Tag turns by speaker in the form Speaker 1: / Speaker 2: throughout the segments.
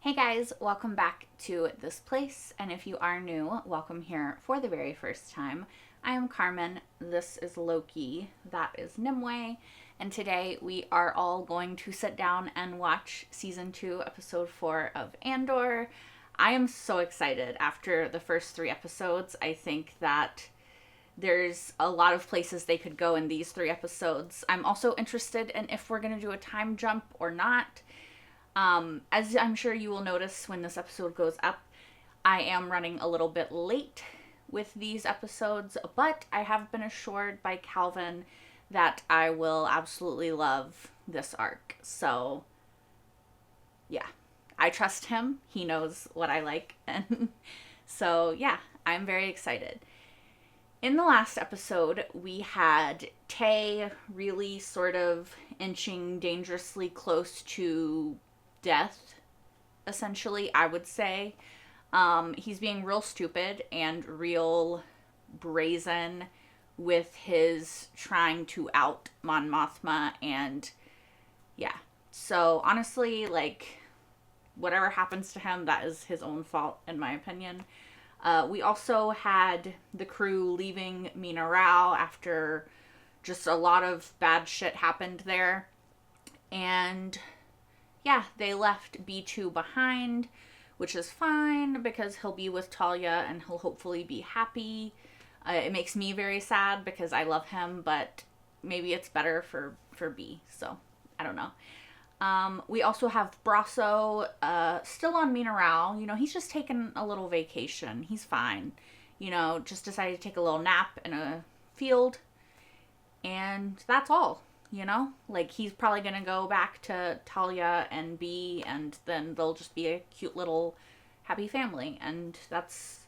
Speaker 1: Hey guys, welcome back to this place, and if you are new, welcome here for the very first time. I am Carmen, this is Loki, that is Nimue, and today we are all going to sit down and watch Season 2, Episode 4 of Andor. I am so excited after the first 3 episodes. I think that there's a lot of places they could go in these 3 episodes. I'm also interested in if we're going to do a time jump or not. As I'm sure you will notice when this episode goes up, I am running a little bit late with these episodes, but I have been assured by Calvin that I will absolutely love this arc. So, yeah, I trust him. He knows what I like. And so, yeah, I'm very excited. In the last episode, we had Tay really sort of inching dangerously close to death, essentially, I would say. He's being real stupid and real brazen with his trying to out Mon Mothma, and yeah. So honestly, like, whatever happens to him, that is his own fault, in my opinion. We also had the crew leaving Mina Rao after just a lot of bad shit happened there. And yeah, they left B2 behind, which is fine because he'll be with Talia and he'll hopefully be happy. It makes me very sad because I love him, but maybe it's better for B, so I don't know. We also have Brasso still on Mina Rao. You know, he's just taking a little vacation. He's fine. You know, just decided to take a little nap in a field, and that's all. You know, like, he's probably gonna go back to Talia and B, and then they'll just be a cute little happy family, and that's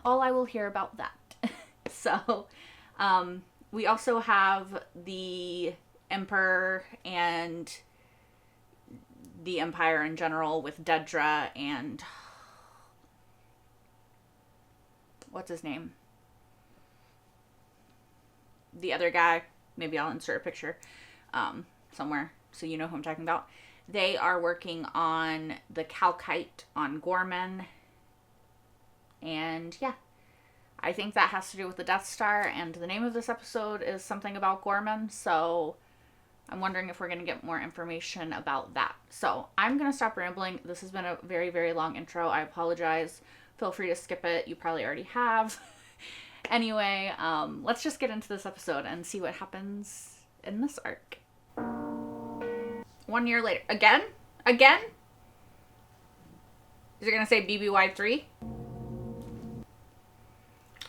Speaker 1: all I will hear about that. So, we also have the Emperor and the Empire in general with Dedra and what's his name? The other guy. Maybe I'll insert a picture somewhere so you know who I'm talking about. They are working on the Calcite on Gorman. And yeah, I think that has to do with the Death Star. And the name of this episode is something about Gorman. So I'm wondering if we're going to get more information about that. So I'm going to stop rambling. This has been a very, very long intro. I apologize. Feel free to skip it. You probably already have. Anyway, let's just get into this episode and see what happens in this arc. 1 year later. Again? Again? Is it going to say BBY3?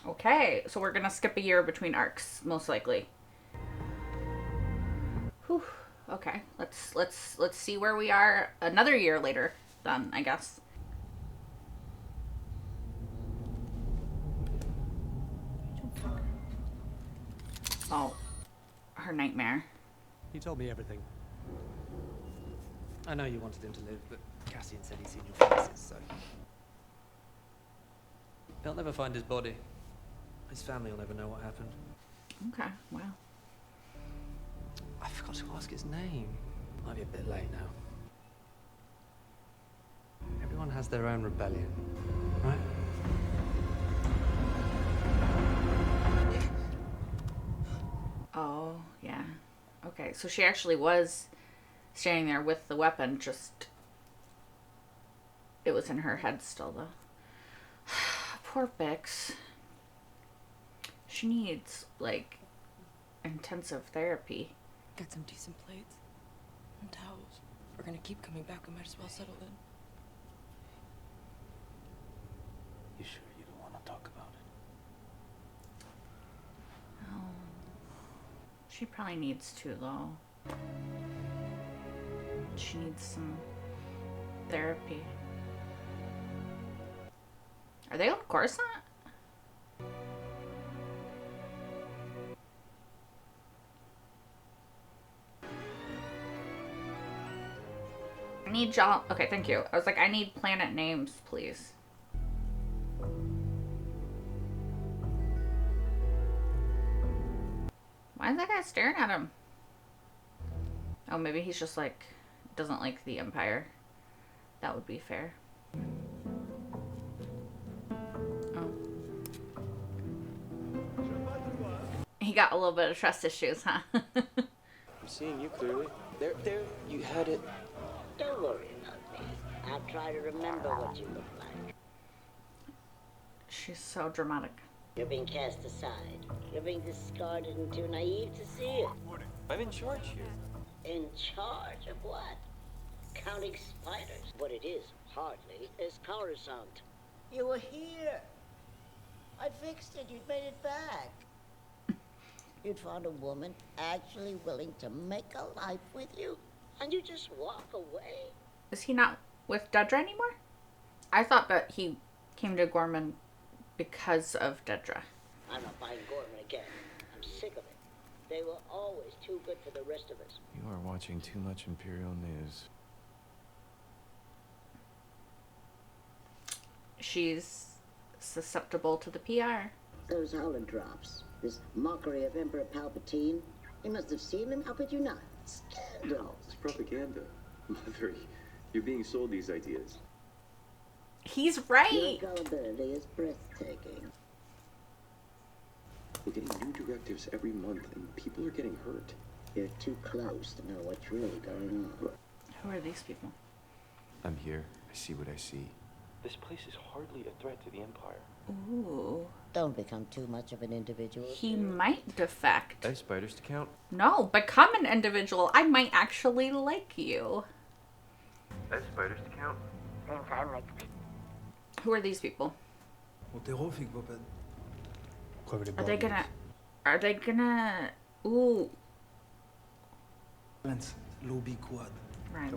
Speaker 1: Okay, so we're going to skip a year between arcs, most likely. Whew. Okay, let's see where we are another year later then, I guess. Oh, her nightmare.
Speaker 2: You told me everything. I know you wanted him to live, but Cassian said he's seen your faces, so... They'll never find his body. His family will never know what happened.
Speaker 1: Okay, wow.
Speaker 2: I forgot to ask his name. Might be a bit late now. Everyone has their own rebellion, right?
Speaker 1: Oh, yeah. Okay, so she actually was standing there with the weapon, just... It was in her head still, though. Poor Bix. She needs, like, intensive therapy.
Speaker 3: Get some decent plates and towels. We're gonna keep coming back. We might as well settle in.
Speaker 4: You sure you don't want to talk about it?
Speaker 1: Oh. She probably needs to, though. She needs some therapy. Are they on Coruscant? I need y'all. Okay, thank you. I was like, I need planet names, please. Why is that guy staring at him? Oh, maybe he's just like, doesn't like the Empire that would be fair. Oh. He got a little bit of trust issues, huh?
Speaker 4: I'm seeing you clearly. There, you had it.
Speaker 5: Don't worry about me. I'll try to remember what you look like.
Speaker 1: She's so dramatic.
Speaker 5: You're being cast aside. You're being discarded and too naive to see it.
Speaker 4: I'm in charge here.
Speaker 5: In charge of what? Counting spiders. What it is, hardly, is Coruscant. You were here. I fixed it. You'd made it back. You'd found a woman actually willing to make a life with you, and you just walk away.
Speaker 1: Is he not with Dedra anymore? I thought that he came to Gorman because of Dedra.
Speaker 5: I'm not buying Gorman again. I'm sick of it. They were always too good for the rest of us.
Speaker 6: You are watching too much Imperial news.
Speaker 1: She's susceptible to the PR.
Speaker 5: Those holodrops, this mockery of Emperor Palpatine, you must have seen them. How could you not? Scandal.
Speaker 7: It's propaganda. Mother, you're being sold these ideas.
Speaker 1: He's right.
Speaker 5: Your gullibility is breathtaking.
Speaker 7: We're getting new directives every month, and people are getting hurt.
Speaker 5: You're too close to know what's really going on.
Speaker 1: Who are these people?
Speaker 6: I'm here. I see what I see.
Speaker 4: This place is hardly a threat to the Empire.
Speaker 1: Ooh.
Speaker 5: Don't become too much of an individual.
Speaker 1: He might defect.
Speaker 6: Are spiders to count?
Speaker 1: No, become an individual. I might actually like you.
Speaker 6: Are spiders to count?
Speaker 5: Think I like me.
Speaker 1: Who are these people? Are they gonna... Ooh.
Speaker 8: Lobby quad.
Speaker 1: Right.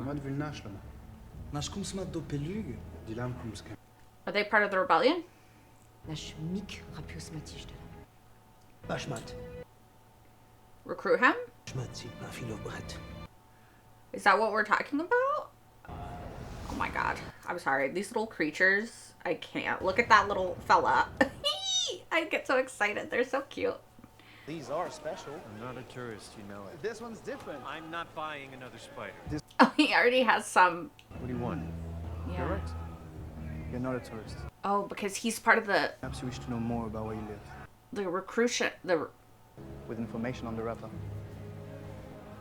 Speaker 1: Are they part of the rebellion? Recruit him? Is that what we're talking about? Oh my god. I'm sorry. These little creatures, I can't. Look at that little fella. I get so excited. They're so cute.
Speaker 9: These are special.
Speaker 6: I'm not a tourist, you know it.
Speaker 9: This one's different.
Speaker 2: I'm not buying another spider.
Speaker 1: Oh, he already has some.
Speaker 6: What do you want?
Speaker 1: Yeah.
Speaker 9: You're right. You're not a tourist.
Speaker 1: Oh, because he's part of the
Speaker 9: Perhaps you wish to know more about where you live.
Speaker 1: recruitment.
Speaker 9: With information on the rapper.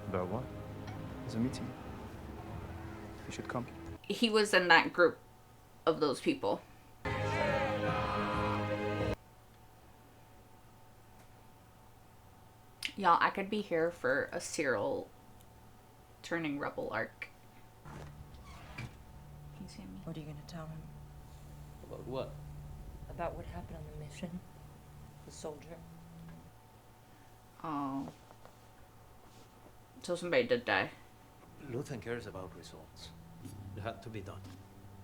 Speaker 6: About what?
Speaker 9: There's a meeting. You should come.
Speaker 1: He was in that group of those people. Y'all, I could be here for a Cyril turning rebel arc. Can you see me?
Speaker 3: What are you gonna tell him?
Speaker 4: About what?
Speaker 3: About what happened on the mission? The soldier?
Speaker 1: Oh. So somebody did die.
Speaker 2: Luthen cares about results. It had to be done.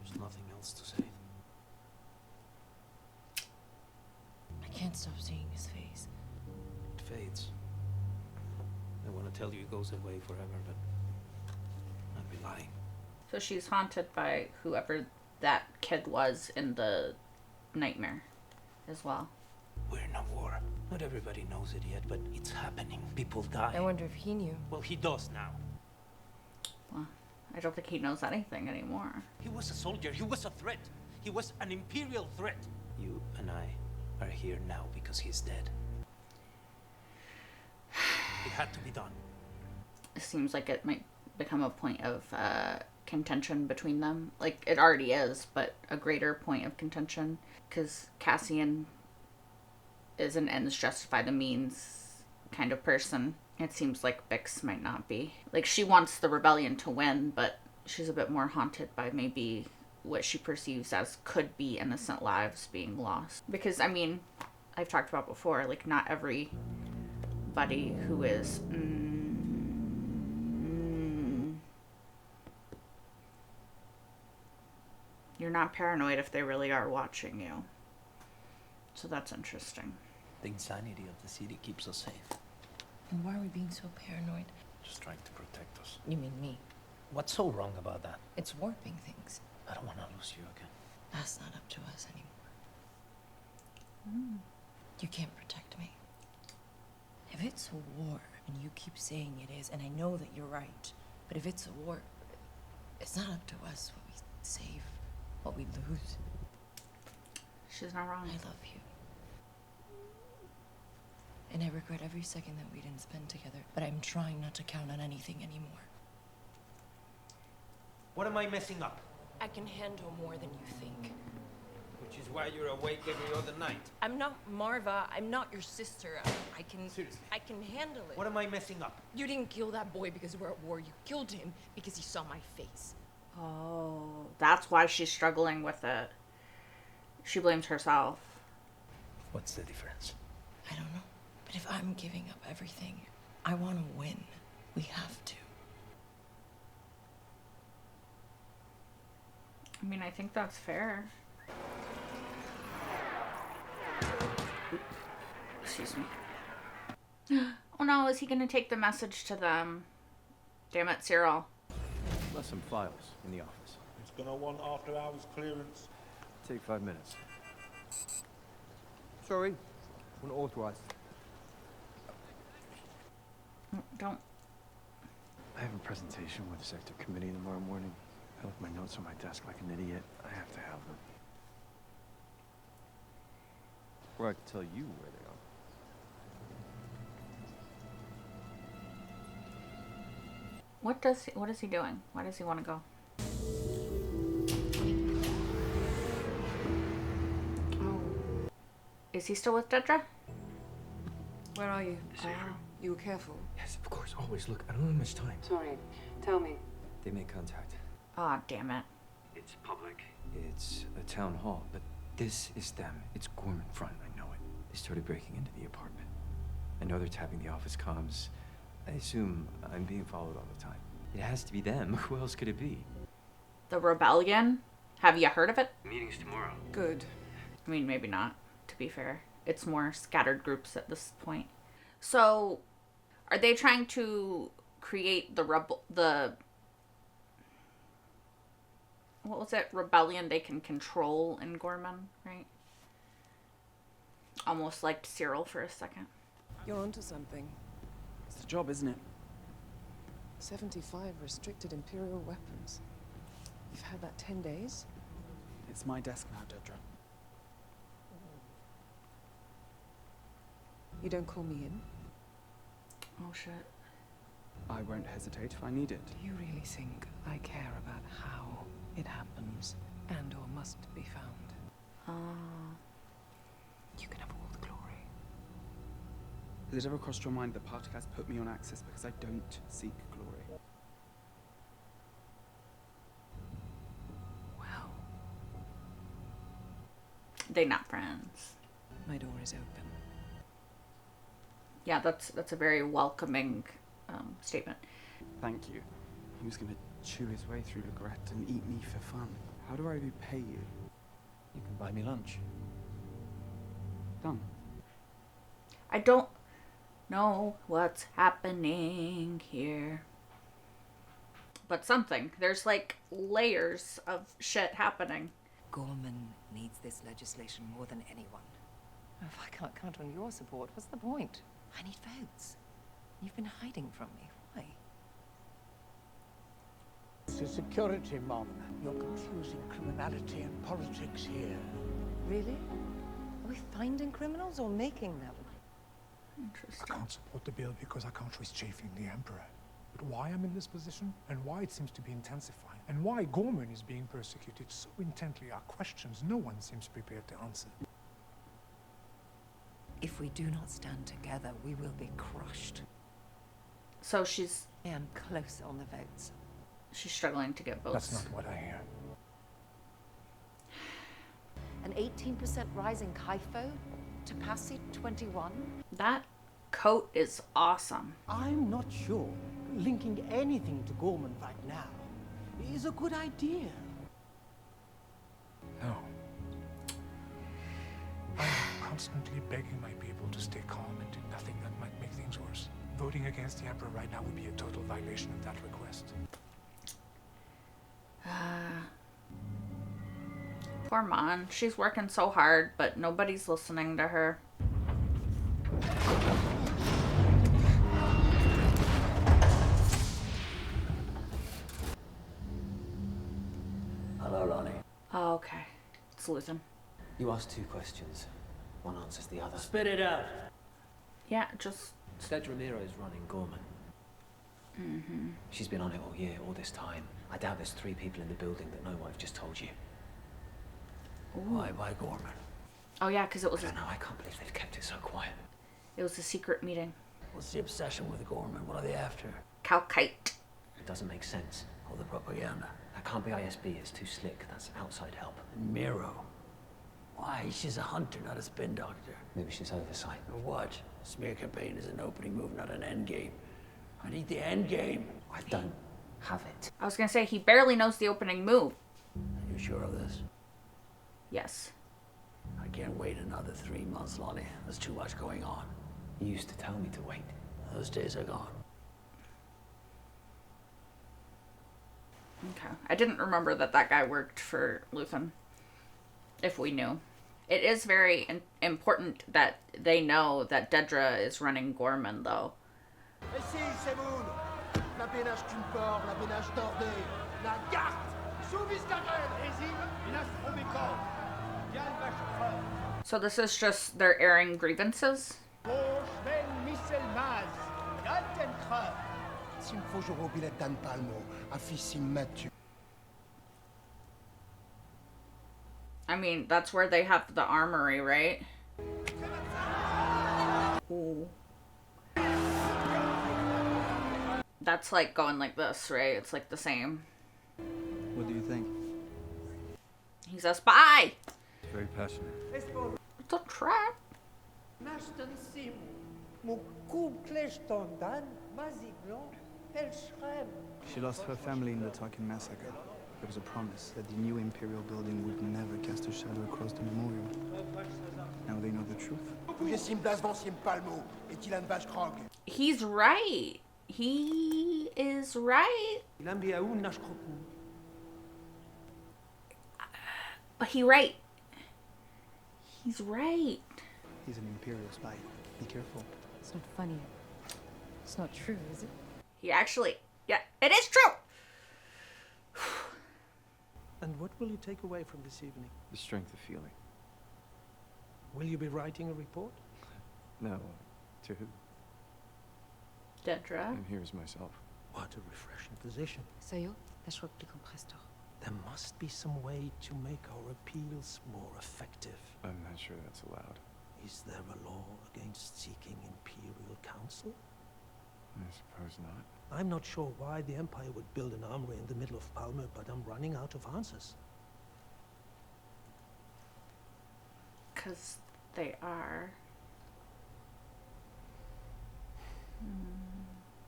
Speaker 2: There's nothing else to say.
Speaker 3: I can't stop seeing his face.
Speaker 2: It fades. I want to tell you it goes away forever, but I'd be lying.
Speaker 1: So she's haunted by whoever that kid was in the nightmare as well.
Speaker 4: We're in a war. Not everybody knows it yet, but it's happening. People die.
Speaker 3: I wonder if he knew.
Speaker 2: Well, he does now.
Speaker 1: Well, I don't think he knows anything anymore.
Speaker 2: He was a soldier. He was a threat. He was an Imperial threat.
Speaker 4: You and I are here now because he's dead.
Speaker 2: It had to be done.
Speaker 1: It seems like it might become a point of contention between them. Like, it already is, but a greater point of contention. Because Cassian is an ends justify the means kind of person. It seems like Bix might not be. Like, she wants the rebellion to win, but she's a bit more haunted by maybe what she perceives as could be innocent lives being lost. Because, I mean, I've talked about before, like, not everybody who is you're not paranoid if they really are watching you. So that's interesting.
Speaker 4: The insanity of the city keeps us safe.
Speaker 3: And why are we being so paranoid?
Speaker 4: Just trying to protect us.
Speaker 3: You mean me?
Speaker 4: What's so wrong about that?
Speaker 3: It's warping things.
Speaker 4: I don't want to lose you again.
Speaker 3: That's not up to us anymore. You can't protect me. If it's a war, and you keep saying it is, and I know that you're right, but if it's a war, it's not up to us what we say what we lose.
Speaker 1: She's not wrong.
Speaker 3: I love you. And I regret every second that we didn't spend together, but I'm trying not to count on anything anymore.
Speaker 4: What am I messing up?
Speaker 3: I can handle more than you think.
Speaker 4: Which is why you're awake every other night.
Speaker 3: I'm not Marva. I'm not your sister. I can...
Speaker 4: Seriously.
Speaker 3: I can handle it.
Speaker 4: What am I messing up?
Speaker 3: You didn't kill that boy because we're at war. You killed him because he saw my face.
Speaker 1: Oh, that's why she's struggling with it. She blames herself.
Speaker 4: What's the difference?
Speaker 3: I don't know. But if I'm giving up everything, I want to win. We have to.
Speaker 1: I mean, I think that's fair. Excuse me. Oh no, is he gonna take the message to them? Damn it, Cyril.
Speaker 6: Left some files in the office.
Speaker 8: It's gonna want after hours clearance.
Speaker 6: Take 5 minutes. Sorry, unauthorized.
Speaker 1: Don't.
Speaker 6: I have a presentation with the sector committee tomorrow morning. I left my notes on my desk like an idiot. I have to have them. Or I can tell you where they are.
Speaker 1: What is he doing? Why does he want to go? Oh. Is he still with Dedra?
Speaker 3: Where are you? You were careful.
Speaker 2: Yes, of course, always. Look, I don't have much time.
Speaker 3: Sorry. Tell me.
Speaker 2: They made contact.
Speaker 1: Ah, damn it.
Speaker 2: It's public. It's a town hall, but this is them. It's Gorman front, I know it. They started breaking into the apartment. I know they're tapping the office comms. I assume I'm being followed all the time. It has to be them. Who else could it be?
Speaker 1: The rebellion? Have you heard of it?
Speaker 2: Meeting's tomorrow.
Speaker 3: Good.
Speaker 1: I mean, maybe not, to be fair. It's more scattered groups at this point. So, are they trying to create the what was it? Rebellion they can control in Gorman, right? Almost like Cyril for a second.
Speaker 3: You're onto something.
Speaker 9: It's the job, isn't it?
Speaker 3: 75 restricted Imperial weapons. You've had that 10 days?
Speaker 9: It's my desk now, Dedra.
Speaker 3: You don't call me in?
Speaker 1: Oh shit.
Speaker 9: I won't hesitate if I need it.
Speaker 3: Do you really think I care about how it happens? Andor must be found. You can have all the glory.
Speaker 9: Has it ever crossed your mind that Partagas put me on Axis because I don't seek glory?
Speaker 3: Well,
Speaker 1: They're not friends.
Speaker 3: my door is open.
Speaker 1: Yeah, that's a very welcoming statement.
Speaker 9: Thank you. He was going to chew his way through regret and eat me for fun. How do I repay you?
Speaker 2: You can buy me lunch.
Speaker 9: Done.
Speaker 1: I don't know what's happening here. But something. There's like layers of shit happening.
Speaker 10: Gorman needs this legislation more than anyone. If I can't count on your support, what's the point? I need votes. You've been hiding from me. Why?
Speaker 5: It's a security, Mom. You're confusing criminality and politics here.
Speaker 10: Really? Are we finding criminals or making them?
Speaker 8: I
Speaker 1: Interesting.
Speaker 8: can't support the bill because I can't risk chafing the Emperor. But why I'm in this position, and why it seems to be intensifying, and why Gorman is being persecuted so intently are questions no one seems prepared to answer.
Speaker 10: If we do not stand together, we will be crushed.
Speaker 1: So she's
Speaker 10: I am close on the votes.
Speaker 1: struggling to get votes.
Speaker 8: That's not what I hear.
Speaker 10: An 18% rise in Kaifo to Passy 21.
Speaker 1: That coat is awesome.
Speaker 5: I'm not sure linking anything to Gorman right now is a good idea.
Speaker 8: No. I'm constantly begging my people to stay calm and do nothing that might make things worse. Voting against the Emperor right now would be a total violation of that request.
Speaker 1: Poor Mon. She's working so hard, but nobody's listening to her.
Speaker 5: Hello, Ronnie.
Speaker 1: Oh, okay. It's Luthen.
Speaker 4: You asked 2 questions. One answers the other.
Speaker 11: Spit it out.
Speaker 1: Yeah, just...
Speaker 4: Gerrera is running Gorman.
Speaker 1: Mm-hmm.
Speaker 4: She's been on it all year, all this time. I doubt there's 3 people in the building that know what I've just told you.
Speaker 1: Ooh.
Speaker 11: Why Gorman?
Speaker 1: Oh yeah, because it was...
Speaker 4: I don't know, I can't believe they've kept it so quiet.
Speaker 1: It was a secret meeting.
Speaker 11: What's the obsession with Gorman? What are they after?
Speaker 1: Calcite.
Speaker 4: It doesn't make sense.
Speaker 11: All the propaganda.
Speaker 4: That can't be ISB, it's too slick. That's outside help.
Speaker 11: Miro. Why? She's a hunter, not a spin doctor.
Speaker 4: Maybe she's oversight.
Speaker 11: Or what? Smear campaign is an opening move, not an end game. I need the end game.
Speaker 4: I don't have it.
Speaker 1: I was gonna say, he barely knows the opening move.
Speaker 11: Are you sure of this?
Speaker 1: Yes.
Speaker 11: I can't wait another 3 months, Lonnie. There's too much going on.
Speaker 4: You used to tell me to wait.
Speaker 11: Those days are gone.
Speaker 1: Okay. I didn't remember that that guy worked for Luthen. If we knew. It is very important that they know that Dedra is running Gorman, though. So this is just their airing grievances? I mean, that's where they have the armory, right? Ooh. That's like going like this, right? It's like the same.
Speaker 9: What do you think?
Speaker 1: He's a spy!
Speaker 2: It's very passionate.
Speaker 1: It's a trap.
Speaker 9: She lost her family in the Tarkin massacre. There was a promise that the new Imperial building would never cast a shadow across the memorial. Now they know the truth.
Speaker 1: He's right. He is right. But he right. He's right.
Speaker 9: He's an Imperial spy. Be careful.
Speaker 10: It's not funny. It's not true, is it?
Speaker 1: He actually... Yeah, it is true!
Speaker 12: And what will you take away from this evening?
Speaker 2: The strength of feeling.
Speaker 12: Will you be writing a report?
Speaker 2: No. To who?
Speaker 1: Dedra.
Speaker 2: I'm here as myself.
Speaker 12: What a refreshing position.
Speaker 10: Sérieux? Lâche-moi le compressor.
Speaker 12: There must be some way to make our appeals more effective.
Speaker 2: I'm not sure that's allowed.
Speaker 12: Is there a law against seeking Imperial counsel?
Speaker 2: I suppose not.
Speaker 12: I'm not sure why the Empire would build an armory in the middle of Palmer, but I'm running out of answers.
Speaker 1: Because they are.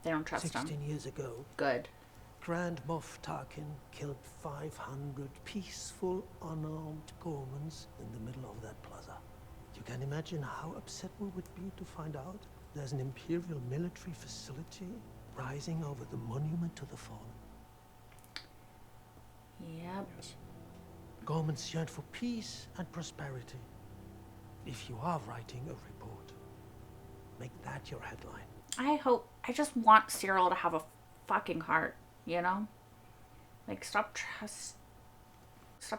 Speaker 1: They don't trust him.
Speaker 12: 16 years ago,
Speaker 1: Good.
Speaker 12: Grand Moff Tarkin killed 500 peaceful, unarmed Gormans in the middle of that plaza. You can imagine how upset we would be to find out there's an Imperial military facility rising over the monument to the fallen.
Speaker 1: Yep.
Speaker 2: Yes.
Speaker 12: Gormans yearn for peace and prosperity. If you are writing a report, make that your headline.
Speaker 1: I just want Cyril to have a fucking heart, you know? Like, stop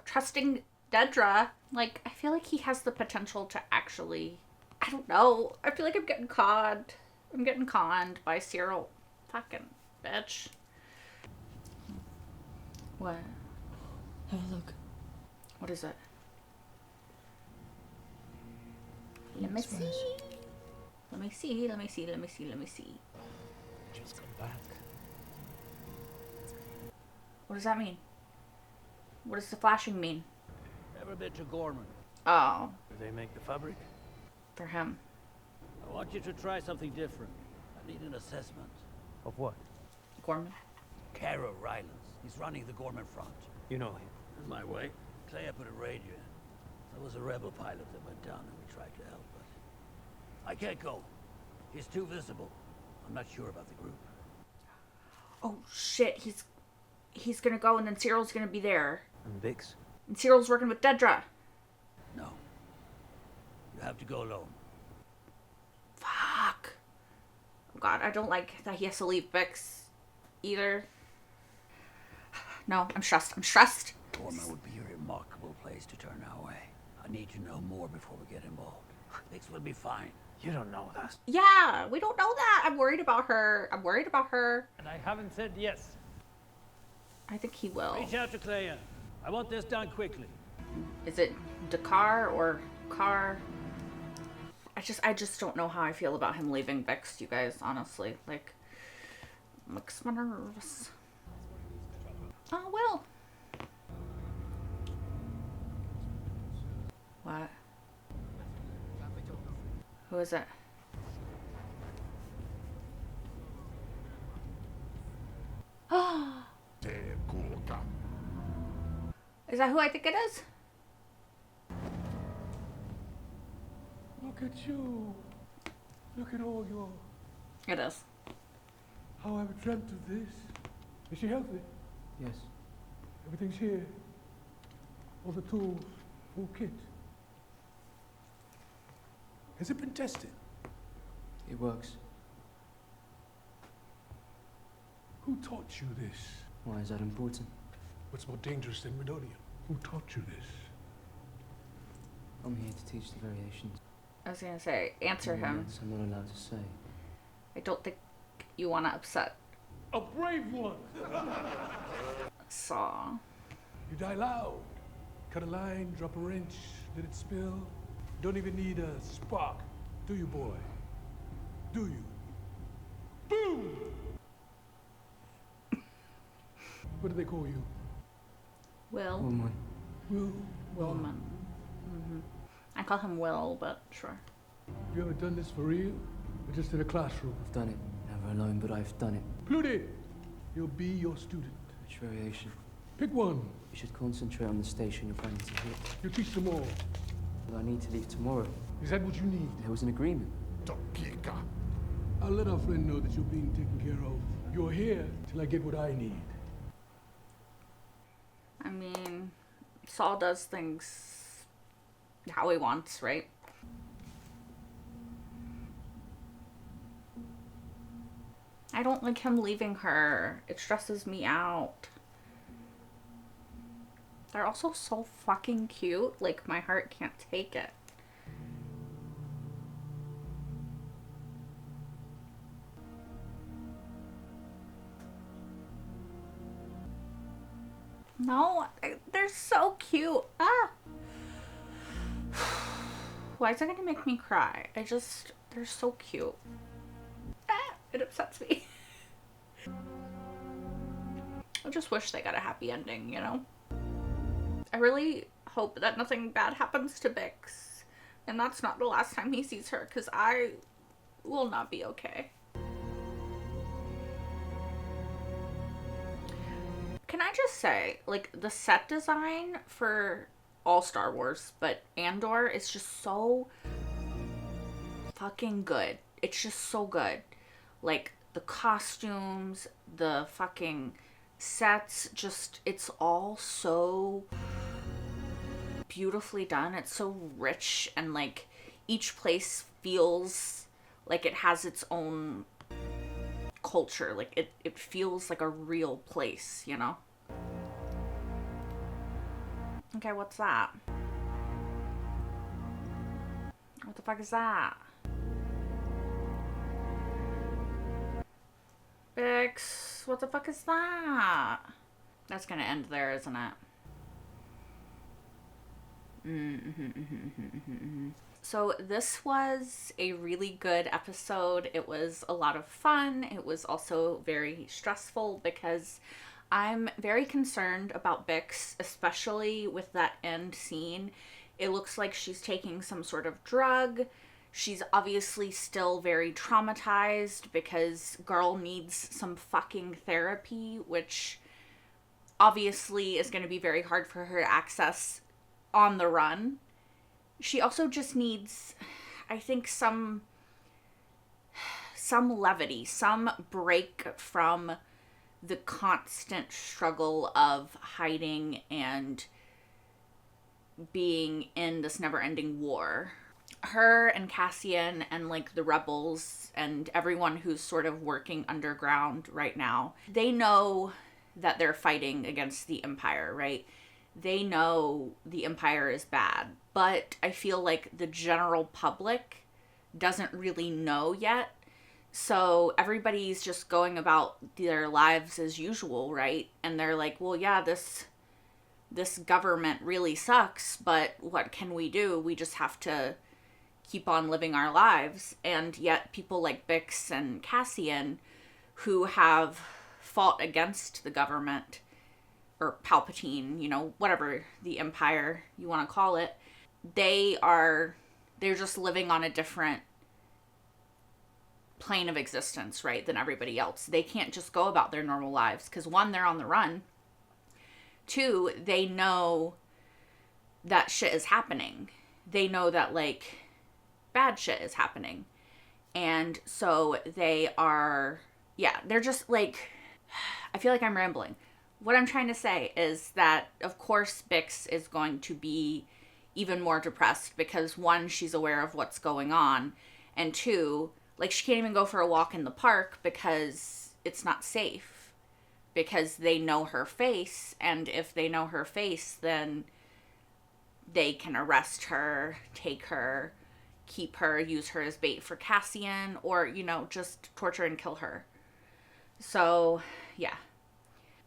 Speaker 1: trusting Dedra. Like, I feel like he has the potential to actually, I don't know. I feel like I'm getting conned. I'm getting conned by Cyril. Fucking bitch. What?
Speaker 10: Have a look.
Speaker 1: What is it? Let me see. Let me see. Let me see. Let me see. Let me see.
Speaker 12: Just come back.
Speaker 1: What does that mean? What does the flashing mean?
Speaker 11: Ever been to Gorman?
Speaker 1: Oh,
Speaker 11: Do they make the fabric?
Speaker 1: for him.
Speaker 11: I want you to try something different. I need an assessment.
Speaker 12: Of what?
Speaker 1: Gorman.
Speaker 11: Cara Rylance. He's running the Gorman front.
Speaker 12: You know him.
Speaker 11: In my way. Clea put a radio in. There was a rebel pilot that went down and we tried to help, but I can't go. He's too visible. I'm not sure about the group.
Speaker 1: Oh shit, he's gonna go and then Cyril's gonna be there.
Speaker 12: And Bix?
Speaker 1: And Cyril's working with Dedra.
Speaker 11: No. You have to go alone.
Speaker 1: Fuck. Oh god, I don't like that he has to leave Bix either. No, I'm stressed.
Speaker 11: Gorman would be a remarkable I need to know more before we get involved. Bix will be fine.
Speaker 6: You don't know that.
Speaker 1: Yeah, we don't know that. I'm worried about her.
Speaker 11: And I haven't said yes.
Speaker 1: I think he will.
Speaker 11: Reach out to Clea. I want this done quickly.
Speaker 1: Is it Dakar or Car? I just don't know how I feel about him leaving Bix, you guys, honestly. Like, makes my nervous. Oh, well. What? Who is it? Is that who I think it is?
Speaker 13: Look at you. Look at all your...
Speaker 1: It is.
Speaker 13: How I've dreamt of this. Is she healthy?
Speaker 6: Yes.
Speaker 13: Everything's here. All the tools, full kit. Has it been tested?
Speaker 6: It works.
Speaker 13: Who taught you this?
Speaker 6: Why is that important?
Speaker 13: What's more dangerous than Redonium? Who taught you this?
Speaker 6: I'm here to teach the variations.
Speaker 1: I was gonna say, answer him.
Speaker 6: I'm not allowed to say.
Speaker 1: I don't think you want to upset
Speaker 13: A brave one!
Speaker 1: Saw.
Speaker 13: You die loud. Cut a line, drop a wrench, let it spill. Don't even need a spark, do you, boy? Do you? Boom! What do they call you?
Speaker 1: Will.
Speaker 6: Woman.
Speaker 13: Will.
Speaker 1: Willman. I call him Will, but sure.
Speaker 13: You ever done this for real? Or just in a classroom?
Speaker 6: I've done it. Never alone, but I've done it.
Speaker 13: Pluty! He'll be your student.
Speaker 6: Which variation?
Speaker 13: Pick one.
Speaker 6: You should concentrate on the station you're planning to hit.
Speaker 13: You teach them all.
Speaker 6: But I need to leave tomorrow.
Speaker 13: Is that what you need?
Speaker 6: There was an agreement.
Speaker 13: I'll let our friend know that you're being taken care of. You're here till I get what I need.
Speaker 1: I mean, Saul does things how he wants, right? I don't like him leaving her. It stresses me out. They're also so fucking cute. Like, my heart can't take it. No, they're so cute. Ah. Why is it gonna make me cry? They're so cute. Ah, it upsets me. I just wish they got a happy ending, you know? I really hope that nothing bad happens to Bix. And that's not the last time he sees her, because I will not be okay. Can I just say, like, the set design for all Star Wars, but Andor is just so fucking good. It's just so good. Like, the costumes, the fucking sets, just, it's all so beautifully done. It's so rich, and, like, each place feels like it has its own culture. Like, it feels like a real place, you know? Okay, what's that? What the fuck is that? Bix, what the fuck is that? That's gonna end there, isn't it? So this was a really good episode. It was a lot of fun. It was also very stressful because I'm very concerned about Bix, especially with that end scene. It looks like she's taking some sort of drug. She's obviously still very traumatized because girl needs some fucking therapy, which obviously is going to be very hard for her to access on the run. She also just needs, I think, some levity, some break from the constant struggle of hiding and being in this never-ending war. Her and Cassian and, like, the rebels and everyone who's sort of working underground right now, they know that they're fighting against the Empire, right? they know the Empire is bad, but I feel like the general public doesn't really know yet. So everybody's just going about their lives as usual, right? And they're like, well, yeah, this government really sucks, but what can we do? We just have to keep on living our lives. And yet people like Bix and Cassian, who have fought against the government, or Palpatine, you know, whatever the Empire you want to call it, they're just living on a different plane of existence, right, than everybody else. They can't just go about their normal lives because, one, they're on the run. Two, they know that shit is happening. They know that, like, bad shit is happening. And so they are, yeah, they're just like, I feel like I'm rambling. What I'm trying to say is that, of course, Bix is going to be even more depressed because, one, she's aware of what's going on, and two, like, she can't even go for a walk in the park because it's not safe, because they know her face, and if they know her face, then they can arrest her, take her, keep her, use her as bait for Cassian, or, you know, just torture and kill her. So, yeah.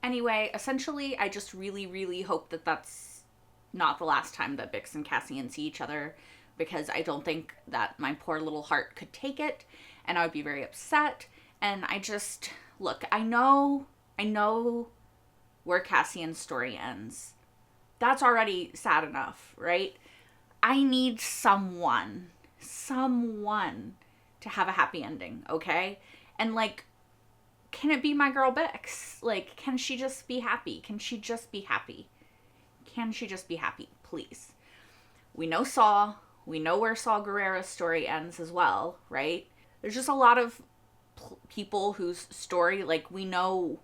Speaker 1: Anyway, essentially, I just really, really hope that that's not the last time that Bix and Cassian see each other, because I don't think that my poor little heart could take it, and I would be very upset. And I just, look, I know where Cassian's story ends. That's already sad enough, right? I need someone to have a happy ending, okay? And, like, can it be my girl Bix? Like, can she just be happy? Can she just be happy? Can she just be happy? Please. We know Saw. We know where Saw Gerrera's story ends as well, right? There's just a lot of people whose story, like, we know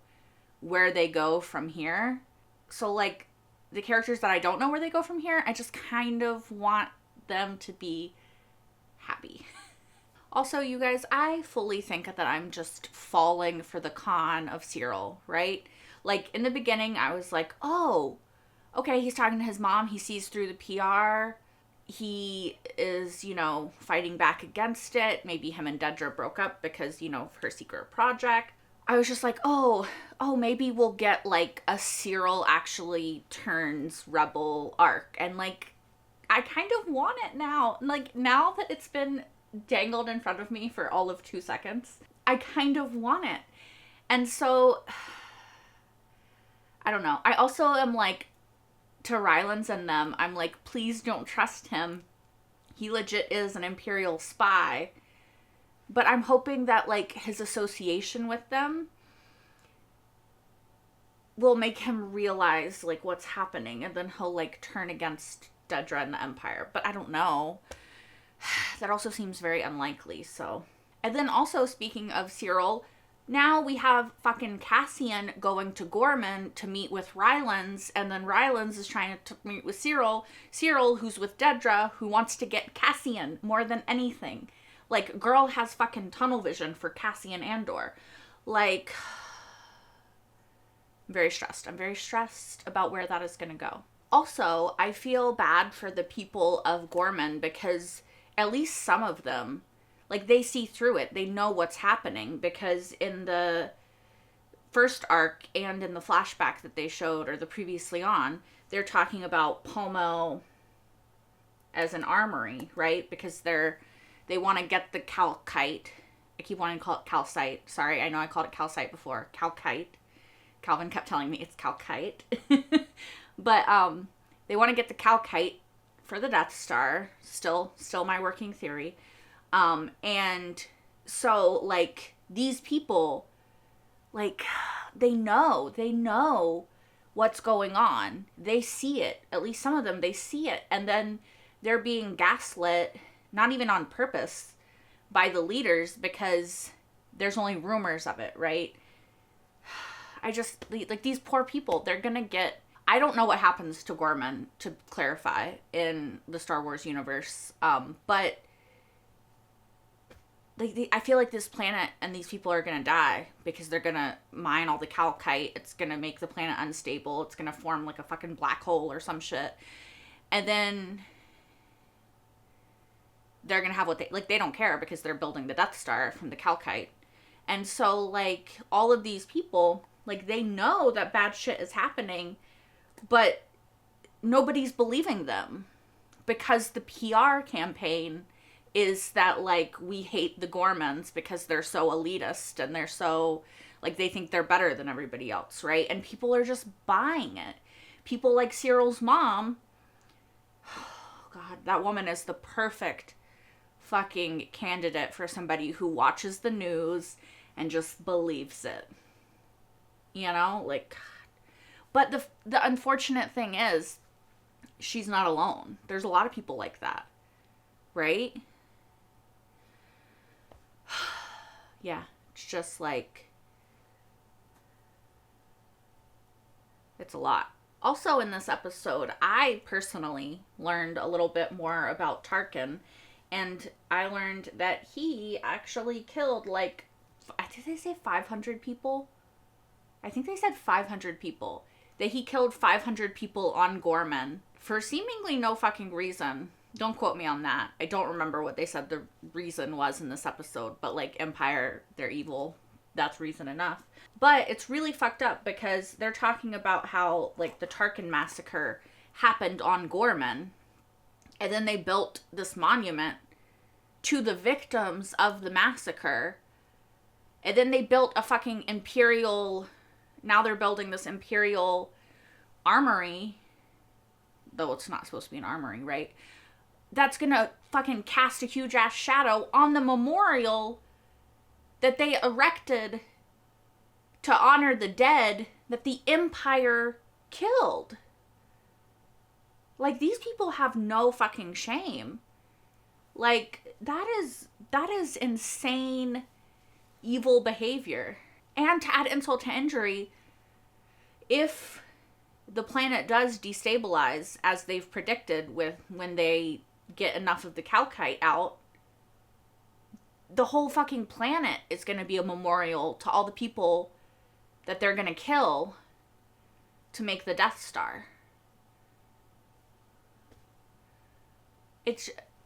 Speaker 1: where they go from here. So, like, the characters that I don't know where they go from here, I just kind of want them to be happy. Also, you guys, I fully think that I'm just falling for the con of Cyril, right? Like, in the beginning, I was like, oh, okay, he's talking to his mom. He sees through the PR. He is, you know, fighting back against it. Maybe him and Dedra broke up because, you know, of her secret project. I was just like, oh, maybe we'll get, like, a Cyril actually turns rebel arc. And, like, I kind of want it now. Like, now that it's been dangled in front of me for all of 2 seconds, I kind of want it. And so, I don't know. I also am like, to Rylance and them, I'm like, please don't trust him. He legit is an Imperial spy. But I'm hoping that, like, his association with them will make him realize, like, what's happening, and then he'll, like, turn against Dedra and the Empire. But I don't know. That also seems very unlikely, so. And then also, speaking of Cyril, now we have fucking Cassian going to Gorman to meet with Rylance, and then Rylance is trying to meet with Cyril. Cyril, who's with Dedra, who wants to get Cassian more than anything. Like, girl has fucking tunnel vision for Cassian Andor. Like, I'm very stressed. I'm very stressed about where that is going to go. Also, I feel bad for the people of Gorman because at least some of them, like, they see through it. They know what's happening because in the first arc and in the flashback that they showed, or the previously on, they're talking about Pomo as an armory, right? Because they want to get the calcite. I keep wanting to call it calcite. Sorry, I know I called it calcite before. Calcite. Calvin kept telling me it's calcite. But they want to get the calcite for the Death Star. Still my working theory. And so, like, these people, like, they know what's going on. They see it. At least some of them, they see it. And then they're being gaslit, not even on purpose, by the leaders because there's only rumors of it, right? I just, like, these poor people, they're gonna get, I don't know what happens to Gorman, to clarify, in the Star Wars universe, but like, I feel like this planet and these people are gonna die because they're gonna mine all the calcite. It's gonna make the planet unstable. It's gonna form like a fucking black hole or some shit. And then they're gonna have what they don't care because they're building the Death Star from the calcite. And so, like, all of these people, like, they know that bad shit is happening, but nobody's believing them because the PR campaign is that, like, we hate the Gormans because they're so elitist and they're so, like, they think they're better than everybody else, right? And people are just buying it. People like Cyril's mom, oh God, that woman is the perfect fucking candidate for somebody who watches the news and just believes it. You know, like, but the unfortunate thing is she's not alone. There's a lot of people like that, right? Yeah, it's just like, it's a lot. Also in this episode, I personally learned a little bit more about Tarkin, and I learned that he actually killed, like, did they say 500 people? I think they said 500 people. That he killed 500 people on Gorman for seemingly no fucking reason. Don't quote me on that. I don't remember what they said the reason was in this episode, but, like, Empire, they're evil. That's reason enough. But it's really fucked up because they're talking about how, like, the Tarkin massacre happened on Gorman, and then they built this monument to the victims of the massacre, and then they built a fucking Imperial, now they're building this Imperial armory, though it's not supposed to be an armory, right? That's gonna fucking cast a huge ass shadow on the memorial that they erected to honor the dead that the Empire killed. Like, these people have no fucking shame. Like, that is insane, evil behavior. And to add insult to injury, if the planet does destabilize, as they've predicted with when they get enough of the calcite out, the whole fucking planet is going to be a memorial to all the people that they're going to kill to make the Death Star.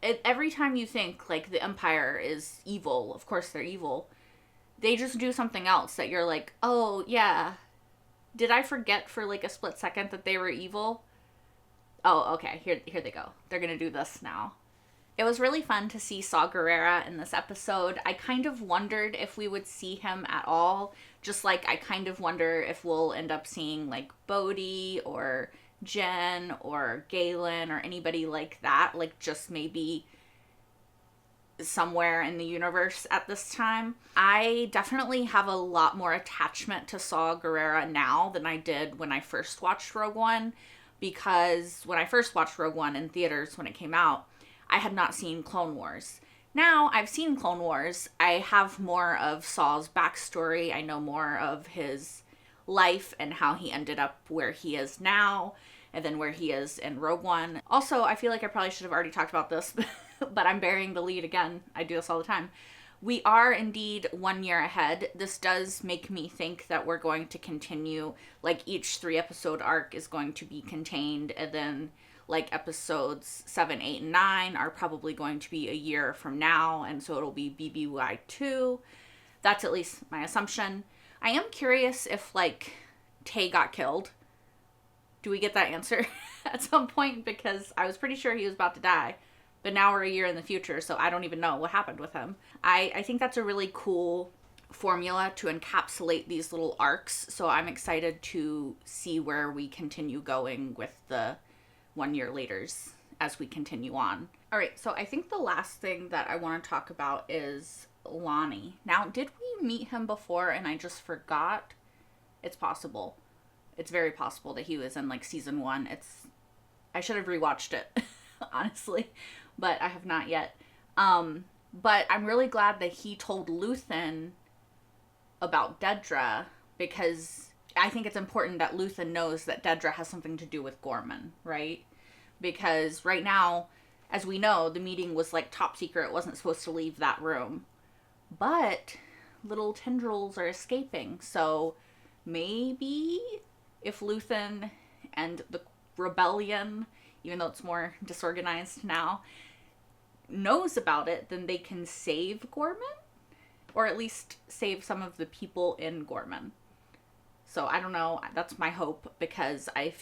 Speaker 1: Every time you think, like, the Empire is evil, of course they're evil, they just do something else that you're like, oh, yeah, did I forget for, like, a split second that they were evil? Oh, okay, here they go. They're gonna do this now. It was really fun to see Saw Gerrera in this episode. I kind of wondered if we would see him at all. Just like I kind of wonder if we'll end up seeing, like, Bodhi or Jen or Galen or anybody like that. Like, just maybe somewhere in the universe at this time. I definitely have a lot more attachment to Saw Gerrera now than I did when I first watched Rogue One. Because when I first watched Rogue One in theaters when it came out, I had not seen Clone Wars. Now I've seen Clone Wars. I have more of Saw's backstory. I know more of his life and how he ended up where he is now, and then where he is in Rogue One. Also, I feel like I probably should have already talked about this, but I'm burying the lead again. I do this all the time. We are indeed 1 year ahead. This does make me think that we're going to continue, like, each 3-episode arc is going to be contained, and then, like, episodes 7, 8, and 9 are probably going to be a year from now, and so it'll be BBY2. That's at least my assumption. I am curious if, like, Tay got killed. Do we get that answer at some point? Because I was pretty sure he was about to die. But now we're a year in the future, so I don't even know what happened with him. I think that's a really cool formula to encapsulate these little arcs, so I'm excited to see where we continue going with the 1 year laters as we continue on. Alright, so I think the last thing that I want to talk about is Lonnie. Now, did we meet him before and I just forgot? It's possible. It's very possible that he was in, like, season 1. I should have rewatched it, honestly. But I have not yet. But I'm really glad that he told Luthen about Dedra, because I think it's important that Luthen knows that Dedra has something to do with Gorman, right? Because right now, as we know, the meeting was, like, top secret. It wasn't supposed to leave that room. but little tendrils are escaping. So maybe if Luthen and the rebellion, even though it's more disorganized now, knows about it, then they can save Gorman, or at least save some of the people in Gorman. So I don't know, that's my hope, because I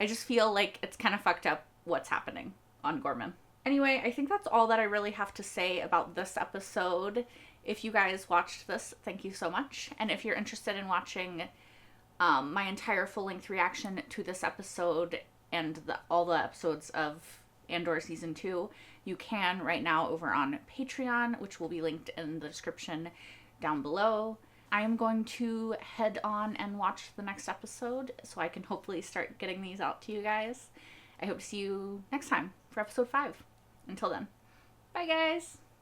Speaker 1: just feel like it's kind of fucked up what's happening on Gorman. Anyway, I think that's all that I really have to say about this episode. If you guys watched this, thank you so much. And if you're interested in watching my entire full-length reaction to this episode and all the episodes of Andor Season 2, you can right now over on Patreon, which will be linked in the description down below. I am going to head on and watch the next episode so I can hopefully start getting these out to you guys. I hope to see you next time for episode 5. Until then, bye guys!